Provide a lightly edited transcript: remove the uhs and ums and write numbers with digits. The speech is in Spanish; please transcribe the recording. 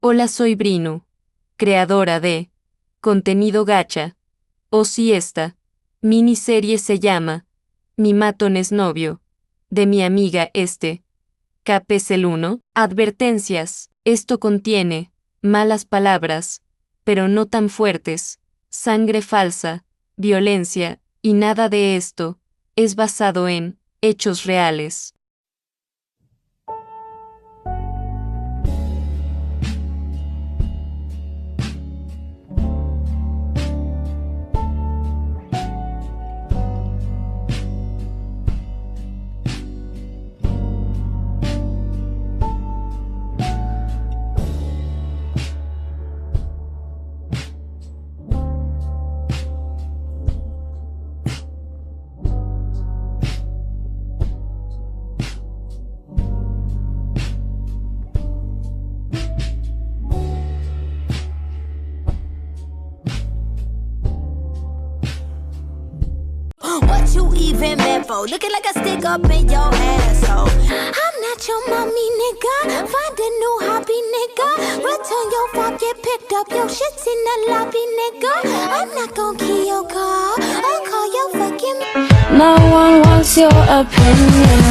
Hola, soy Brinu, creadora de contenido gacha. O si esta miniserie se llama Mi matón es novio, de mi amiga Capes el 1. Advertencias. Esto contiene malas palabras, pero no tan fuertes, sangre falsa, violencia, y nada de esto es basado en hechos reales. What you even meant for? Looking like a stick up in your asshole. I'm not your mommy, nigga. Find a new hobby, nigga. Return your phone, get picked up. Your shit's in the lobby, nigga. I'm not gon' key your car. I'll call your fucking. No one wants your opinion.